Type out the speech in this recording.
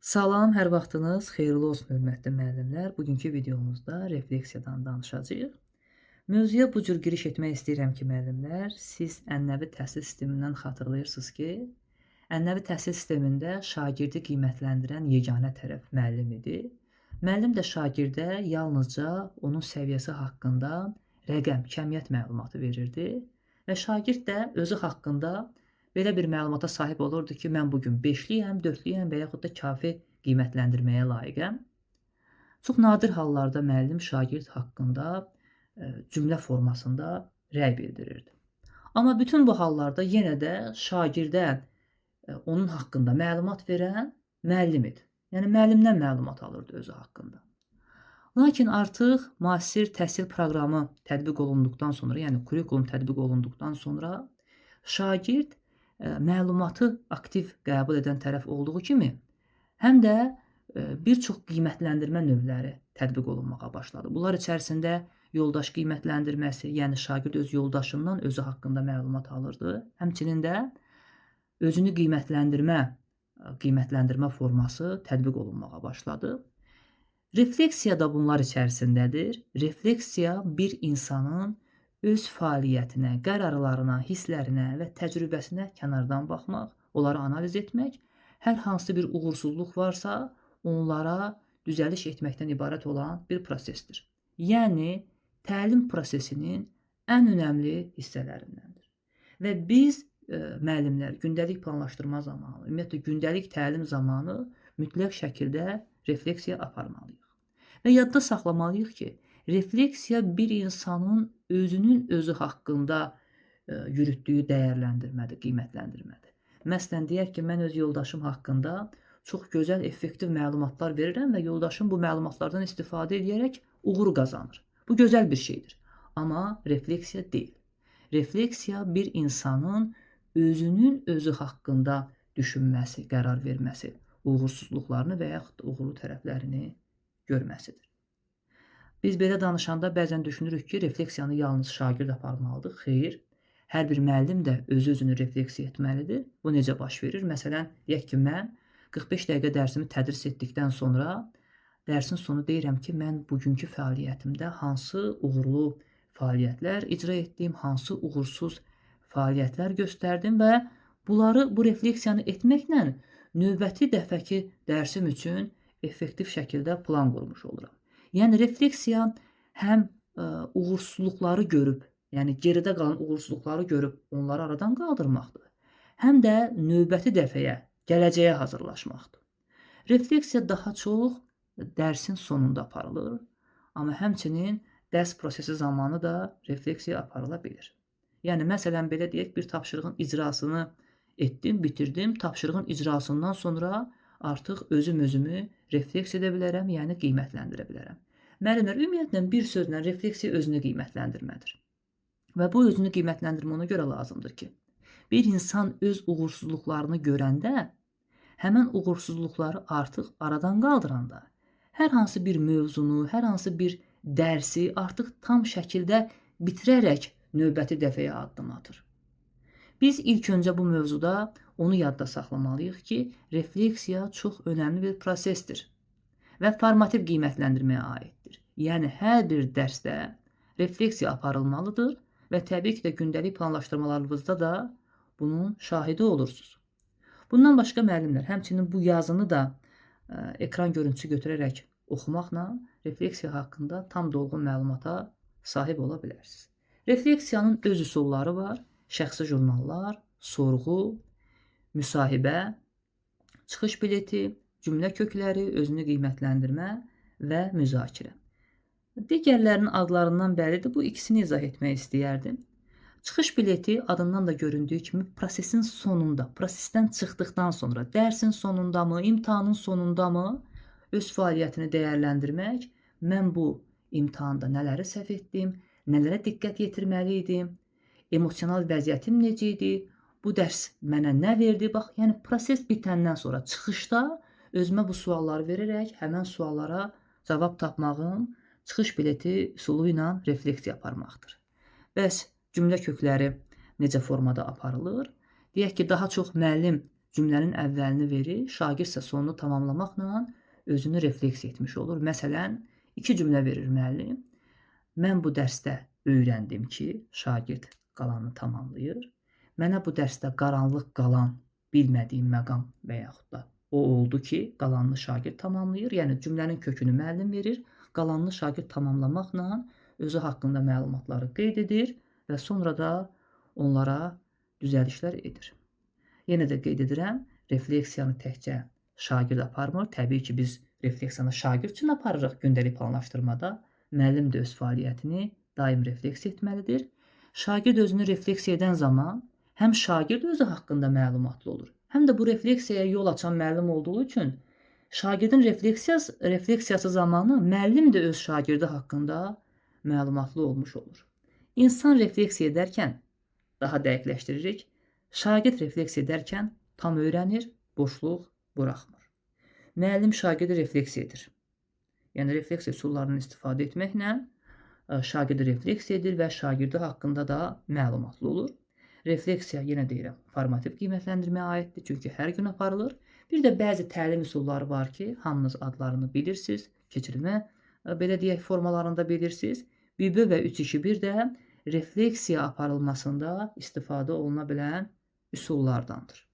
Salam, hər vaxtınız xeyirli olsun hörmətli müəllimlər. Bugünkü videomuzda refleksiyadan danışacağıq. Mövzuya bu cür giriş etmək istəyirəm ki, müəllimlər, siz ənənəvi təhsil sistemindən xatırlayırsınız ki, ənənəvi təhsil sistemində şagirdi qiymətləndirən yeganə tərəf müəllim idi. Müəllim də şagirdə yalnızca onun səviyyəsi haqqında rəqəm, kəmiyyət məlumatı verirdi və şagird də özü haqqında belə bir məlumata sahib olurdu ki, mən bugün 5-liyəm, 4-liyəm və yaxud da kafi qiymətləndirməyə layiqəm. Çox nadir hallarda müəllim şagird haqqında cümlə formasında rəy bildirirdi. Amma bütün bu hallarda yenə də şagirdə onun haqqında məlumat verən müəllim idi. Yəni müəllimdən məlumat alırdı özü haqqında. Lakin artıq müasir təhsil proqramı tətbiq olunduqdan sonra, yəni kurikulum tətbiq olunduqdan sonra şagird məlumatı aktiv qəbul edən tərəf olduğu kimi, həm də bir çox qiymətləndirmə növləri tətbiq olunmağa başladı. Bunlar içərisində yoldaş qiymətləndirməsi, yəni şagird öz yoldaşından özü haqqında məlumat alırdı. Həmçinin də özünü qiymətləndirmə forması tətbiq olunmağa başladı. Refleksiya da bunlar içərisindədir. Refleksiya bir insanın öz fəaliyyətinə, qərarlarına, hisslərinə və təcrübəsinə kənardan baxmaq, onları analiz etmək, hər hansı bir uğursuzluq varsa, onlara düzəliş etməkdən ibarət olan bir prosesdir. Yəni, təlim prosesinin ən önəmli hissələrindəndir. Və biz müəllimlər gündəlik planlaşdırma zamanı, ümumiyyətlə gündəlik təlim zamanı mütləq şəkildə refleksiya aparmalıyıq. Və yadda saxlamalıyıq ki, refleksiya bir insanın özünün özü haqqında yürütdüyü dəyərləndirmədir, qiymətləndirmədir. Məsələn, deyək ki, mən öz yoldaşım haqqında çox gözəl, effektiv məlumatlar verirəm və yoldaşım bu məlumatlardan istifadə edərək uğur qazanır. Bu gözəl bir şeydir. Amma refleksiya deyil. Refleksiya bir insanın özünün özü haqqında düşünməsi, qərar verməsi, uğursuzluqlarını və yaxud da uğurlu tərəflərini görməsidir. Biz belə danışanda bəzən düşünürük ki, refleksiyanı yalnız şagird aparmalıdır. Xeyr, hər bir müəllim də özü-özünü refleksiya etməlidir. Bu necə baş verir? Məsələn, deyək ki, mən 45 dəqiqə dərsimi tədris etdikdən sonra dərsin sonu deyirəm ki, mən bugünkü fəaliyyətimdə hansı uğurlu fəaliyyətlər icra etdim, hansı uğursuz fəaliyyətlər göstərdim və bunları, bu refleksiyanı etməklə növbəti dəfəki dərsim üçün effektiv şəkildə plan qurmuş oluram. Yəni, refleksiya həm uğursuzluqları görüb, yəni geridə qalan uğursuzluqları görüb onları aradan qaldırmaqdır, həm də növbəti dəfəyə, gələcəyə hazırlaşmaqdır. Refleksiya daha çox dərsin sonunda aparılır, amma həmçinin dərs prosesi zamanı da refleksiya aparıla bilir. Yəni, məsələn, belə deyək, bir tapşırığın icrasını etdim, bitirdim, tapşırığın icrasından sonra artıq özümü refleksiya edə bilərəm, yəni qiymətləndirə bilərəm. Müəllimlər, ümumiyyətlə bir sözlə refleksiya özünü qiymətləndirmədir. Və bu özünü qiymətləndirmə ona görə lazımdır ki, bir insan öz uğursuzluqlarını görəndə, həmən uğursuzluqları artıq aradan qaldıranda, hər hansı bir mövzunu, hər hansı bir dərsi artıq tam şəkildə bitirərək növbəti dəfəyə addım atır. Biz ilk öncə bu mövzuda onu yadda saxlamalıyıq ki, refleksiya çox önəmli bir prosesdir və formativ qiymətləndirməyə aiddir. Yəni, hər bir dərsdə refleksiya aparılmalıdır və təbii ki də gündəlik planlaşdırmalarınızda da bunun şahidi olursunuz. Bundan başqa müəllimlər, həmçinin bu yazını da ekran görüntüsü götürərək oxumaqla refleksiya haqqında tam dolğun məlumata sahib ola bilərsiniz. Refleksiyanın öz üsulları var. Şəxsi jurnallar, sorğu, müsahibə, çıxış bileti, cümlə kökləri, özünü qiymətləndirmə və müzakirə. Digərlərinin adlarından bəridir, bu ikisini izah etmək istəyərdim. Çıxış bileti adından da göründüyü kimi prosesin sonunda, prosesdən çıxdıqdan sonra, dərsin sonunda mı, imtahanın sonunda mı öz fəaliyyətini dəyərləndirmək, mən bu imtahanda nələri səhv etdim, nələrə diqqət yetirməli idim, emosional vəziyyətim necə idi, bu dərs mənə nə verdi? Bax, yəni proses bitəndən sonra çıxışda özümə bu sualları verərək həmən suallara cavab tapmağın çıxış bileti üsulu ilə refleksiya aparmaqdır. Bəs cümlə kökləri necə formada aparılır? Deyək ki, daha çox müəllim cümlənin əvvəlini verir, şagird isə sonunu tamamlamaqla özünü refleksiya etmiş olur. Məsələn, 2 cümlə verir müəllim. Mən bu dərsdə öyrəndim ki, şagird qalanını tamamlayır. Mənə bu dərsdə qaranlıq qalan bilmədiyim məqam və yaxud da o oldu ki, qalanını şagird tamamlayır. Yəni cümlənin kökünü müəllim verir, qalanını şagird tamamlamaqla özü haqqında məlumatları qeyd edir və sonra da onlara düzəlişlər edir. Yenə də qeyd edirəm, refleksiyanı təkcə şagird aparmır. Təbii ki, biz refleksiyanı şagird üçün aparırıq gündəlik planlaşdırmada. Müəllim də öz fəaliyyətini daim refleksiya etməlidir. Şagird özünü refleksiya edən zaman həm şagird özü haqqında məlumatlı olur, həm də bu refleksiyaya yol açan müəllim olduğu üçün şagirdin refleksiyası zamanı müəllim də öz şagirdi haqqında məlumatlı olmuş olur. İnsan refleksiya edərkən, daha dəqiqləşdiririk, şagird refleksiya edərkən tam öyrənir, boşluq buraxmır. Müəllim şagirdi refleksiya edir. Yəni refleksiya üsullarından istifadə etməklə şagirdi refleksiya edir və şagirdi haqqında da məlumatlı olur. Refleksiya, yenə deyirəm, formativ qiymətləndirməyə aiddir, çünki hər gün aparılır. Bir də bəzi təlim üsulları var ki, hamınız adlarını bilirsiniz, keçirilmə, belə deyək, formalarında bilirsiniz. BİBÖ və 3-2-1 də refleksiya aparılmasında istifadə oluna bilən üsullardandır.